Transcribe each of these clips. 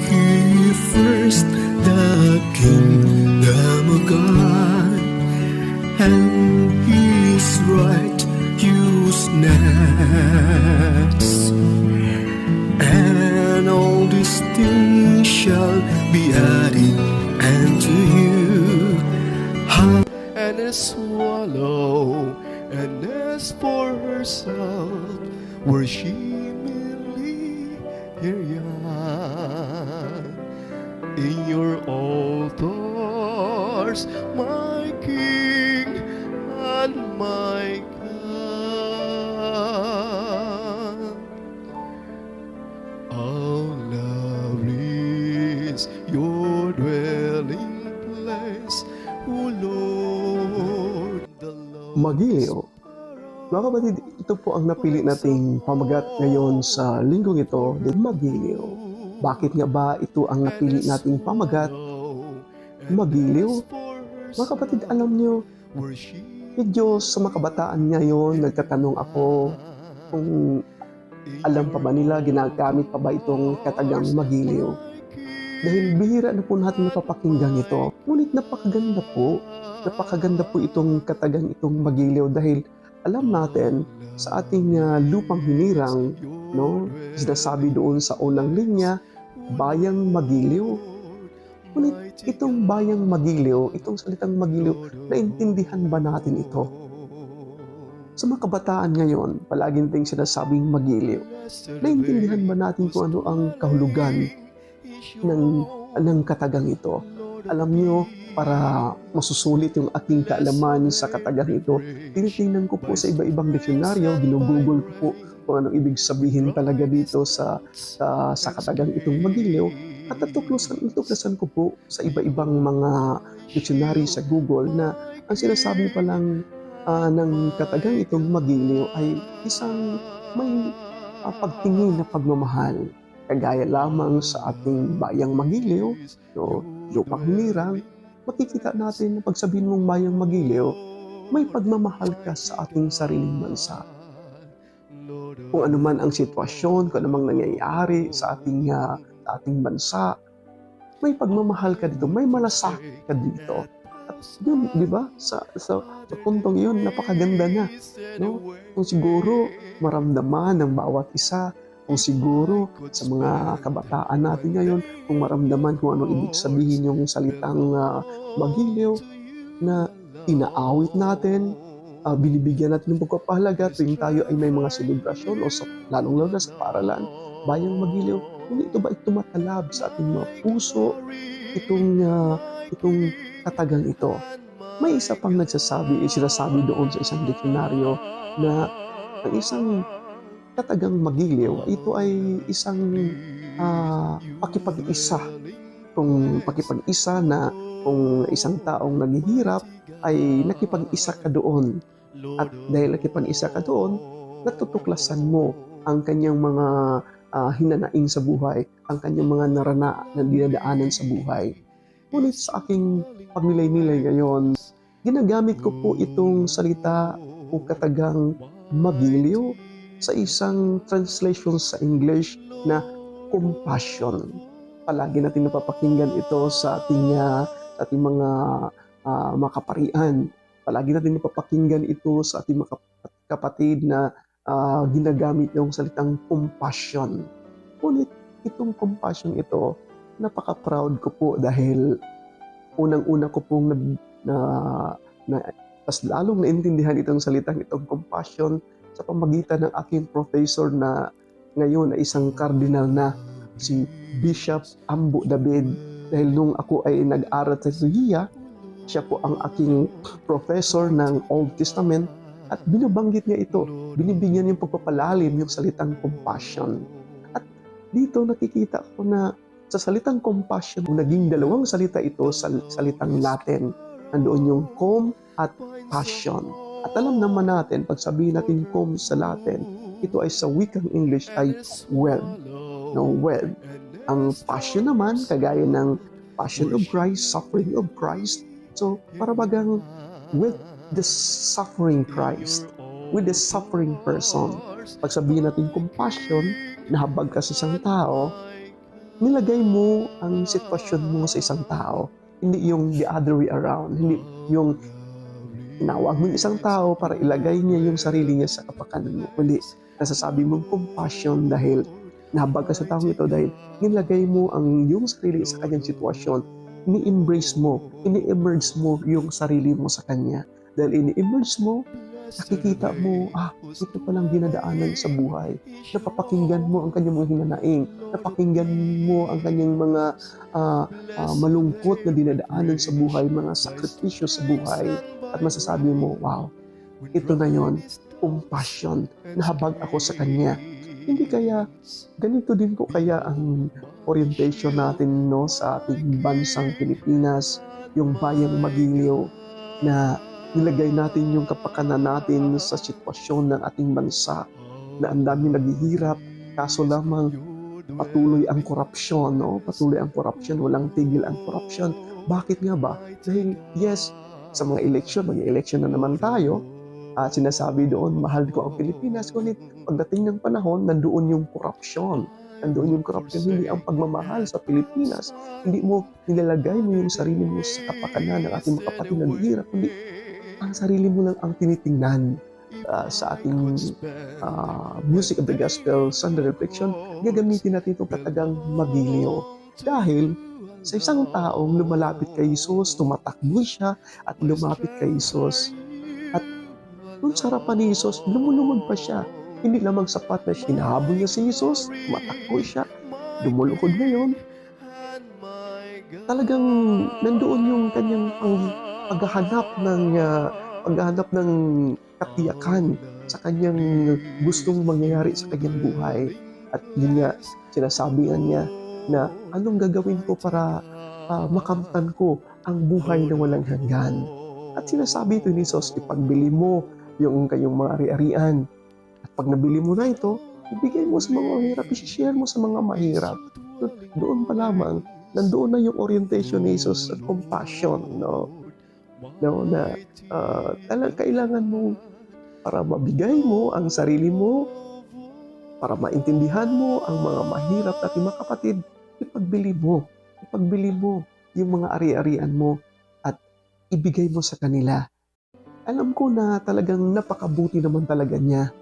ye first the kingdom of God and His righteousness, and all these things shall be added unto you. And as swallow, and as for herself, were she merely here young in your altars, my King and my God. How lovely is your dwelling place, O Lord. Magiliw. Mga kapatid, ito po ang napili nating pamagat ngayon sa linggong ito, magiliw. Bakit nga ba ito ang napili nating pamagat? Magiliw? Mga kapatid, alam nyo, medyo sa mga kabataan ngayon, nagtatanong ako kung alam pa ba nila, ginagamit pa ba itong katagang magiliw. Dahil bihira na po natin napapakinggan ito. Ngunit napakaganda po itong katagang itong magiliw dahil alam natin sa ating lupang hinirang, no, sinasabi doon sa unang linya, bayang magiliw. Ngunit itong bayang magiliw, itong salitang magiliw, naintindihan ba natin ito? Sa mga kabataan ngayon, palaging ting sinasabing magiliw. Naintindihan ba natin kung ano ang kahulugan ng katagang ito? Alam nyo, para masusulit yung aking kaalaman sa katagang ito, tinitingnan ko po sa iba-ibang diksyonaryo, ginugugol ko po kung anong ibig sabihin talaga dito sa katagang itong magiliw, at natuklasan ko po sa iba-ibang mga diksyonary sa Google na ang sinasabi pa lang ng katagang itong magiliw ay isang may pagtingin na pagmamahal. Kagaya lamang sa ating bayang magiliw, no, lupang hinirang, makikita natin na pag sabihin mong bayang magiliw, may pagmamahal ka sa ating sariling bansa. Kung ano man ang sitwasyon, kung ano mang nangyayari sa ating bansa, may pagmamahal ka dito, may malasakit ka dito. At yun, di ba? Sa puntong yun, napakaganda na. No? Kung siguro maramdaman ng bawat isa, kung siguro sa mga kabataan natin ngayon, kung maramdaman kung anong ibig sabihin yung salitang magiliw na inaawit natin, binibigyan natin ng pagpapahalaga tuwing tayo ay may mga selebrasyon o lalong-lalo na sa paralan, bayang magiliw. Kung ito ba ay tumatalab sa ating mga puso, itong katagang ito. May isa pang sinasabi doon sa isang diksyonaryo na ang isang katagang magiliw, ito ay isang pakipag-isa. Kung pakipag-isa na kung isang taong naghihirap ay nakipag-isa ka doon. At dahil nakipag-isa ka doon, natutuklasan mo ang kanyang mga hinanaing sa buhay, ang kanyang mga narana na dinadaanan sa buhay. Ngunit sa aking pagnilay-nilay ngayon, ginagamit ko po itong salita o katagang magiliw sa isang translation sa English na compassion. Palagi natin napapakinggan ito sa ating mga kaparian. Palagi natin napapakinggan ito sa ating mga kapatid na ginagamit ng salitang compassion. Ngunit itong compassion ito, napaka-proud ko po dahil unang-una ko pong mas lalong naintindihan itong salitang itong compassion sa pamagitan ng aking professor na ngayon ay isang cardinal na, si Bishop Ambo David. Dahil nung ako ay nag-aral sa teolohiya, siya po ang aking professor ng Old Testament at binabanggit niya ito. Binibigyan niyang pagpapalalim yung salitang compassion. At dito nakikita ko na sa salitang compassion, naging dalawang salita ito sa salitang Latin. Nandoon yung com at passion. At alam naman natin, pag sabihin natin com sa Latin, ito ay sa wikang English ay well. No, well. Ang passion naman, kagaya ng passion of Christ, suffering of Christ. So, para bagang with the suffering Christ, with the suffering person. Pag sabihin natin compassion, nahabag ka sa isang tao, nilagay mo ang sitwasyon mo sa isang tao, hindi yung the other way around, hindi yung tinawag mo yung isang tao para ilagay niya yung sarili niya sa kapakanan mo, kundi nasasabi mong compassion dahil nahabag ka sa taong ito dahil nilagay mo ang yung sarili sa kanyang sitwasyon, ini-embrace mo, ini-emerge mo yung sarili mo sa kanya. Dahil ini-emerge mo, nakikita mo, ito palang dinadaanan sa buhay. Napapakinggan mo ang kanyang mga hinanaing, napakinggan mo ang kanyang mga malungkot na dinadaanan sa buhay, mga sakripisyo sa buhay. At masasabi mo, wow, ito na yon, compassion, nahabag ako sa kanya. Hindi kaya, ganito din po kaya ang orientation natin no, sa ating bansang Pilipinas, yung bayang Magiliw, na nilagay natin yung kapakanan natin sa sitwasyon ng ating bansa, na ang dami naghihirap, kaso lamang patuloy ang korupsyon, no? Patuloy ang korupsyon, walang tigil ang korupsyon. Bakit nga ba? Dahil yes, sa mga eleksyon, mag-eleksyon na naman tayo, at sinasabi doon, mahal ko ang Pilipinas, ngunit pagdating ng panahon, nandoon yung korupsyon. Nandoon yung korupsyon, hindi ang pagmamahal sa Pilipinas. Hindi mo nilalagay mo yung sarili mo sa kapakanan ng ating mga kapatid na naghihirap, kundi ang sarili mo lang ang tinitingnan. Sa ating Music of the Gospel Sunday Reflection, gagamitin natin itong katagang Magiliw. Dahil sa isang taong lumalapit kay Jesus, tumatakbo siya at lumapit kay Jesus. At kung sa harapan ni Jesus, lumulubog pa siya. Hindi lamang sapat na hinahabol niya si Jesus, tumatakbo siya, lumulukod ngayon. Talagang nandoon yung kanyang paghahanap ng katiyakan sa kanyang gustong mangyayari sa kanyang buhay. At yun nga, sinasabi niya na anong gagawin ko para makamtan ko ang buhay na walang hanggan. At sinasabi ito ni Jesus, ipagbili mo yung kayong mga ari-arian. At pag nabili mo na ito, ibigay mo sa mga mahirap, i-share mo sa mga mahirap. Doon pa lamang, nandoon na yung orientation ni Jesus at compassion, no? Na talagang kailangan mo para mabigay mo ang sarili mo, para maintindihan mo ang mga mahirap nating mga kapatid, ipagbili mo yung mga ari-arian mo at ibigay mo sa kanila. Alam ko na talagang napakabuti naman talaga niya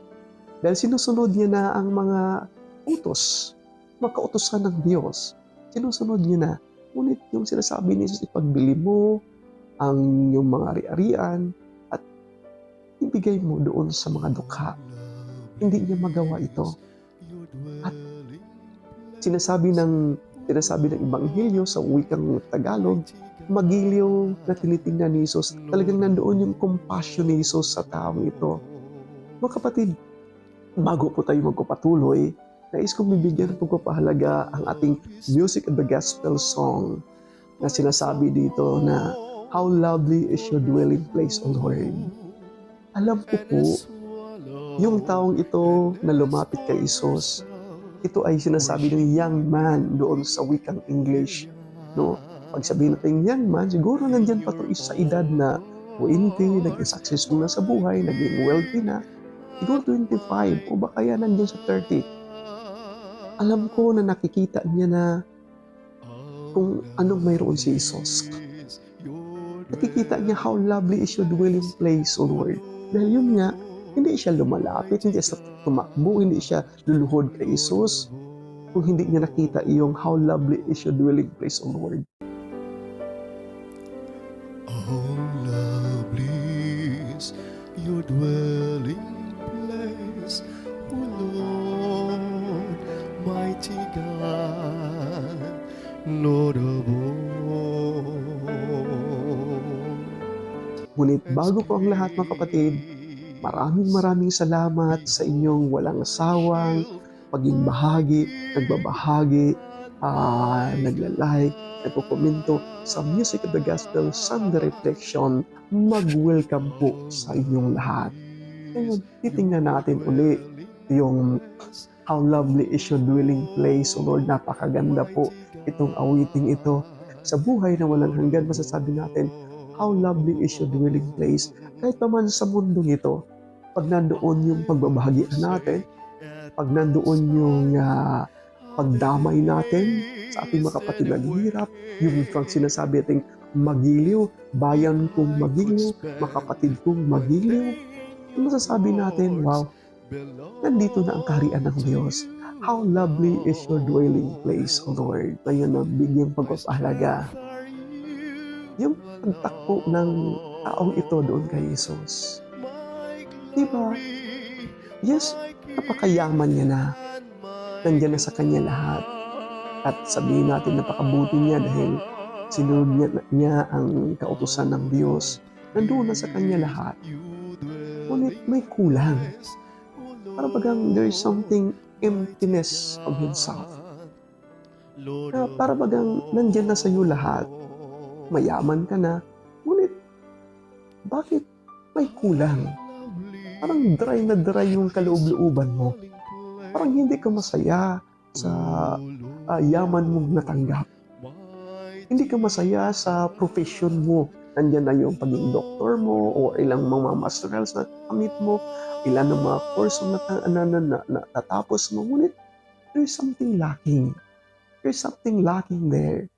dahil sinusunod niya na ang mga utos, mga kautosan ng Diyos. Sinusunod niya na. Ngunit yung sinasabi ni Jesus, ipagbili mo ang yung mga ari-arian at ibigay mo doon sa mga dukha. Hindi niya magawa ito. At sinasabi ng Ebanghelyo sa wikang Tagalog, magiliw na tinitingnan ni Jesus. Talagang nandoon yung compassion ni Jesus sa taong ito. Mga kapatid, bago po tayo magpapatuloy, nais kong bibigyan ng pagpapahalaga ang ating Music of the Gospel song na sinasabi dito na how lovely is your dwelling place, O Lord. Alam ko po, yung taong ito na lumapit kay Jesus, ito ay sinasabi ng young man doon sa wikang English. No? Pag sabihin natin young man, siguro nandyan pa ito sa edad na 20, naging successful na sa buhay, naging wealthy na. Siguro 25 o baka kaya nandyan sa 30. Alam ko na nakikita niya na kung anong mayroon si Jesus. Nakikita niya how lovely is your dwelling place, O Lord. Dahil yun nga, hindi siya lumalapit, hindi siya tumakbo, hindi siya luluhod kay Jesus. Kung hindi niya nakita iyong how lovely is your dwelling place, O Lord. Oh, lovely is your dwelling place, O Lord, mighty God, Lord of all. Ngunit bago po ang lahat, mga kapatid, maraming salamat sa inyong walang sawang paging bahagi, nagbabahagi, nagla-like, nagko-komento sa Music of the Gospel Sunday Reflection. Mag-welcome po sa inyong lahat. Ngayon, titingnan natin uli yung how lovely is your dwelling place, O Lord. Napakaganda po itong awiting ito. Sa buhay na walang hanggan, masasabi natin, how lovely is your dwelling place. Kahit naman sa mundong ito, pag nandoon yung pagbabahagian natin, pag nandoon yung pagdamay natin sa ating mga kapatid na naghihirap, yung sinasabi nating magiliw, bayan kong magiliw, mga kapatid kong magiliw, yung masasabi natin, wow, nandito na ang kaharian ng Diyos. How lovely is your dwelling place, O Lord. Ngayon na bigyang pagpapahalaga yung pagtakbo ng taong ito doon kay Jesus. Diba? Yes, napakayaman niya na. Nandiyan na sa kanya lahat. At sabihin natin napakabuti niya dahil sinunod niya ang kautusan ng Diyos. Nandoon na sa kanya lahat. Ngunit may kulang. Para bagang there is something emptiness of himself. Na para bagang nandiyan na sa iyo lahat. Mayaman ka na. Ngunit bakit may kulang? Parang dry na dry yung kaloob-looban mo. Parang hindi ka masaya sa yaman mong natanggap. Hindi ka masaya sa profession mo. Nandiyan na yung pagiging doktor mo o ilang mga masterals na kamit mo, ilan ng mga course na natapos mo. Ngunit there's something lacking. There's something lacking there.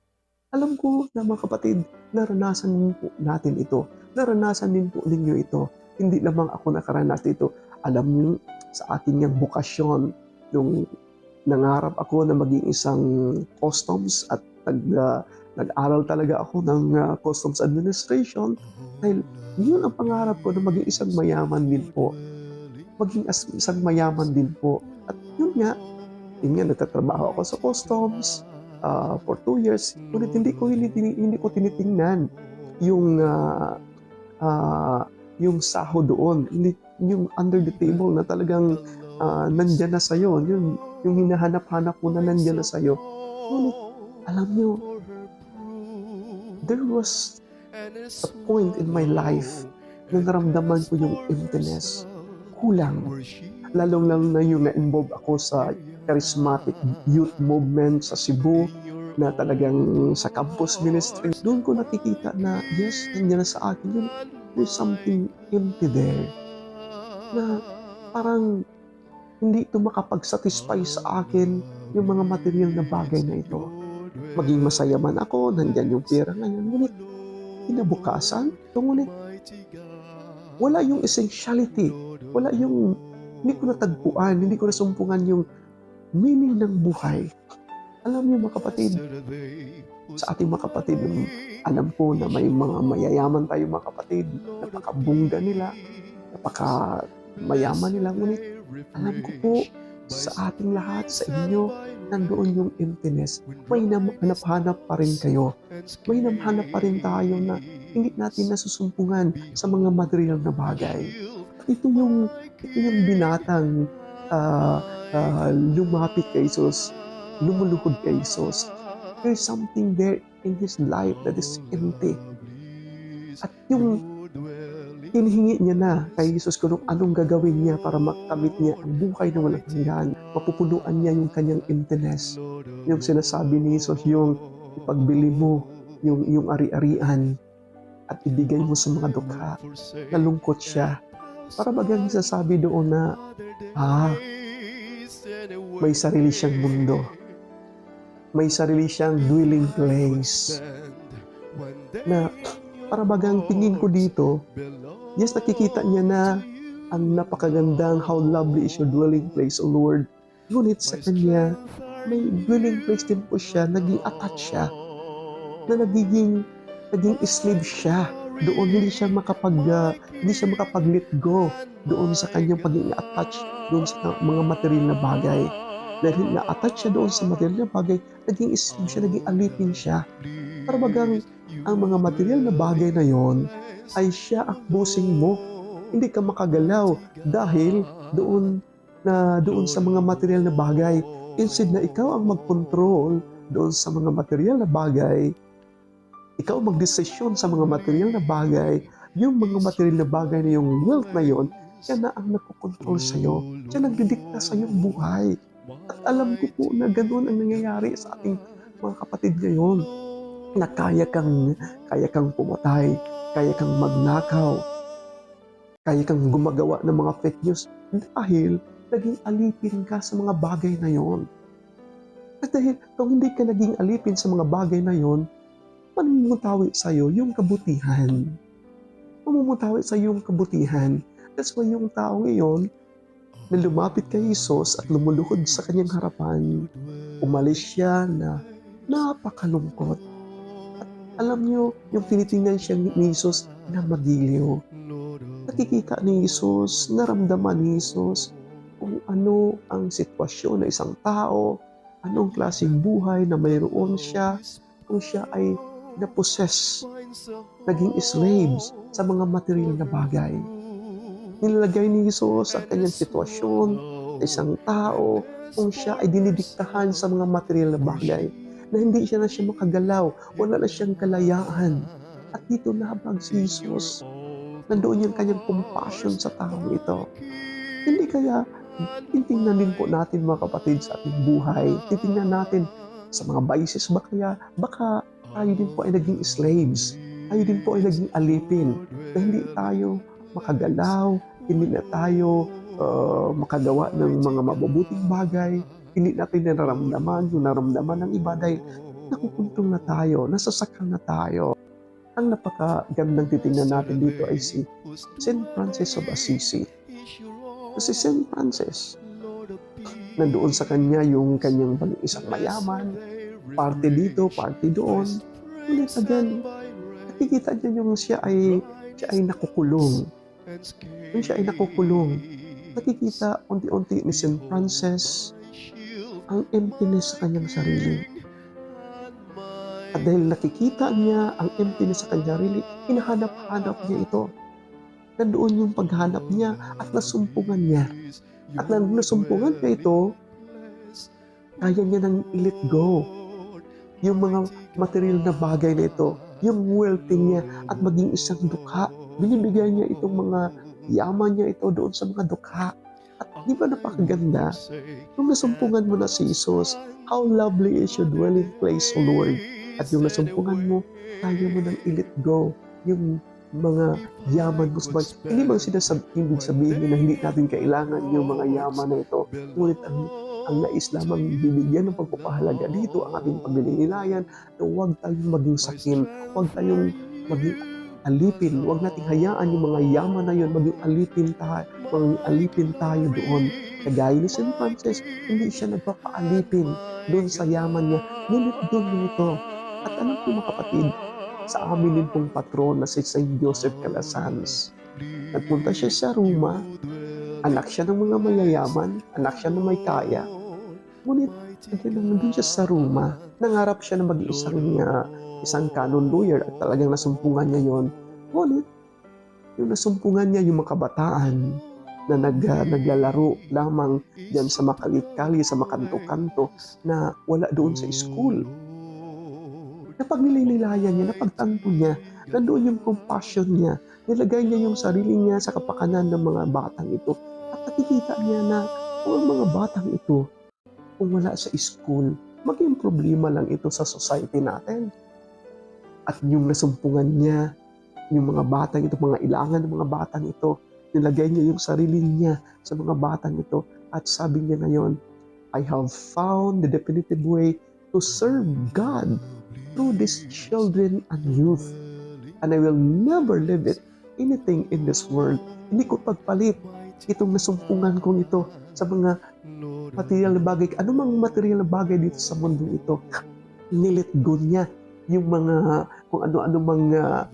Alam ko na mga kapatid, naranasan din po natin ito. Naranasan din po ninyo ito. Hindi lamang ako nakaranas dito. Alam niyo, sa akin yung bukasyon, nung nangarap ako na maging isang customs at nag-aral talaga ako ng customs administration dahil yun ang pangarap ko na maging isang mayaman din po. Maging isang mayaman din po. At yun nga, nagtatrabaho ako sa customs for 2 years. Ngunit hindi ko tinitingnan yung sahod doon, yung under the table na talagang nandyan na sa'yo, yung hinahanap-hanap mo na nandyan na sa'yo. Ngunit, alam nyo, there was a point in my life na naramdaman ko yung emptiness. Kulang. Lalong na yung na-involve ako sa charismatic youth movement sa Cebu na talagang sa campus ministry. Doon ko nakikita na, yes, nandiyan na sa akin yun. There's something empty there na parang hindi ito makapag-satisfy sa akin yung mga material na bagay na ito. Maging masaya man ako, nandyan yung pera ngayon, ngunit kinabukasan, ngunit wala yung essentiality, hindi ko natagpuan, hindi ko nasumpungan yung meaning ng buhay. Alam niyo mga kapatid, sa ating mga kapatid, alam ko na may mga mayayaman tayo mga kapatid, napakabungga nila, napakamayaman nila, ngunit alam ko po, sa ating lahat, sa inyo, nandoon yung emptiness. May hanap-hanap pa rin kayo. May hanap pa rin tayo na hindi natin nasusumpungan sa mga material na bagay. Ito yung binatang lumapit kay Jesus, lumuluhod kay Jesus. There's something there in his life that is empty. At yung hinihingi niya na kay Jesus kung anong gagawin niya para makamit niya ang buhay na walang hanggan. Mapupunuan niya yung kanyang emptiness. Yung sinasabi ni Jesus, yung ipagbili mo yung ari-arian at ibigay mo sa mga dukha. Nalungkot siya. Para bagang sasabi doon na, may sarili siyang mundo. May sarili siyang dwelling place. Na para bagang tingin ko dito, yes, nakikita niya na ang napakagandang how lovely is your dwelling place, O Lord. Ngunit sa kanya, may dwelling place din po siya, naging attached siya, na naging slave siya. Doon hindi siya makapag-let go doon sa kanyang pagiging attached doon sa mga material na bagay. Dahil na-attach siya doon sa material na bagay, naging slave siya, naging alipin siya. Para bagang ang mga material na bagay na yon ay siya ang bossing mo. Hindi ka makagalaw dahil doon sa mga material na bagay. Instead na ikaw ang mag-control doon sa mga material na bagay, ikaw mag-desisyon sa mga material na bagay, yung mga material na bagay na yung wealth na yon, siya na ang nagko-control sa'yo. Siya nagdidikta sa iyong buhay. At alam ko po na ganoon ang nangyayari sa ating mga kapatid ngayon, na kaya kang pumatay, kaya kang magnakaw, kaya kang gumagawa ng mga fake news dahil naging alipin ka sa mga bagay na yon. At dahil kung hindi ka naging alipin sa mga bagay na yon, mamumutawi sa iyo yung kabutihan. Mamumutawi sa iyo yung kabutihan. That's why yung tao ngayon na lumapit kay Jesus at lumuluhod sa kanyang harapan, umalis siya na napakalungkot. At alam niyo, yung tinitingnan siya ni Jesus na magiliw. Nakikita ni Jesus, naramdaman ni Jesus kung ano ang sitwasyon ng isang tao, anong klaseng buhay na mayroon siya, kung siya ay na-possess, naging slaves sa mga material na bagay. Nilalagay ni Jesus ang kanyang sitwasyon sa isang tao kung siya ay dinidiktahan sa mga material na bagay, na hindi siya makagalaw, wala na siyang kalayaan. At dito nabag si Jesus. Nandoon yung kanyang compassion sa taong ito. Hindi kaya titingnan din po natin mga kapatid sa ating buhay, titingnan natin sa mga biases baka tayo din po ay naging slaves, tayo din po ay naging alipin, na hindi tayo makagalaw, hindi na tayo makagawa ng mga mabubuting bagay, hindi natin nararamdaman yung naramdaman ng iba dahil nakukuntong na tayo, nasasakal na tayo. Ang napakagandang titingnan natin dito ay si St. Francis of Assisi. Kasi St. Francis, nandoon sa kanya yung kanyang isang mayaman, parte dito, parte doon. Ngunit again, nakikita niya yung siya ay nakukulong. Yung siya ay nakukulong, nakikita unti-unti ni St. Francis ang emptiness sa kanyang sarili. At dahil nakikita niya ang emptiness sa kanyang sarili, hinahanap-hanap niya ito. Nandoon yung paghanap niya at nasumpungan niya. At nang nasumpungan niya ito, kaya niya nang i-let go yung mga material na bagay na ito, yung wealthy niya at maging isang dukha. Binibigay niya itong mga yaman niya ito doon sa mga dukha. At di ba napakaganda? Nung nasumpungan mo na si Jesus, how lovely is your dwelling place, O Lord. At yung nasumpungan mo, kaya mo nang i-let go yung mga yaman mo sa buhay. Hindi bang ibig sabihin na hindi natin kailangan yung mga yaman na ito. Ngunit ang nais lamang bibigyan ng pagpapahalaga dito ang ating paglilinayan na huwag tayong maging sakim, huwag tayong maging alipin, huwag nating hayaan yung mga yaman na yun maging alipin tayo doon. Kagaya ni St. Francis, hindi siya nagpapaalipin doon sa yaman niya, ngunit doon nito. At alam po mga kapatid, sa amin din pong patron na si St. Joseph Calasanz. Nagpunta siya sa Roma, anak siya ng mga mayayaman, anak siya ng may kaya. Ngunit, nandun siya sa Roma, nangarap siya na maging isang canon lawyer at talagang nasumpungan niya yon. Ngunit, yung nasumpungan niya yung mga kabataan na naglalaro lamang dyan sa makalit-kali, sa makanto-kanto na wala doon sa school. Napagnilay-nilayan niya, napagtanto niya, nandoon yung compassion niya, nilagay niya yung sarili niya sa kapakanan ng mga batang ito. At nakikita niya na kung ang mga batang ito, kung wala sa school, maging problema lang ito sa society natin. At yung nasumpungan niya, yung mga batang ito, mga ilangan ng mga batang ito, nilagay niya yung sarili niya sa mga batang ito. At sabi niya ngayon, I have found the definitive way to serve God through these children and youth. And I will never leave it anything in this world. Hindi ko pagpalit itong nasumpungan kong ito sa mga material na bagay. Ano mang material na bagay dito sa mundo ito, nilet go niya yung mga kung ano-ano mga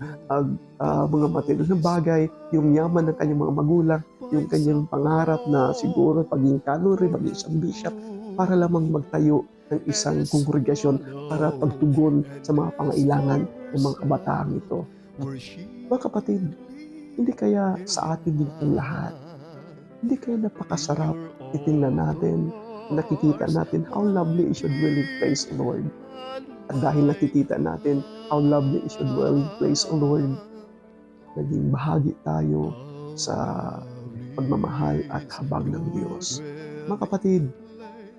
material na bagay, yung yaman ng kanyang mga magulang, yung kanyang pangarap na siguro paging kanori, maging isang bishop, para lamang magtayo ng isang kongregasyon para pagtugon sa mga pangailangan ng mga kabataan ito. Mga kapatid, hindi kaya sa atin dito lahat, hindi kaya napakasarap titingnan natin, nakikita natin how lovely is your dwelling place, O Lord. At dahil nakikita natin how lovely is your dwelling place, O Lord, naging bahagi tayo sa pagmamahal at habag ng Diyos. Mga kapatid,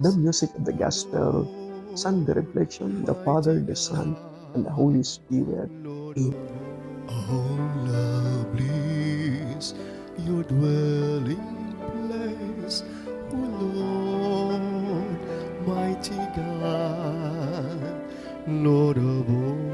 the music of the gospel, Sunday reflection, the Father, the Son, and the Holy Spirit. Amen. Oh, lovely is your dwelling place, O Lord, mighty Almighty God, Lord of all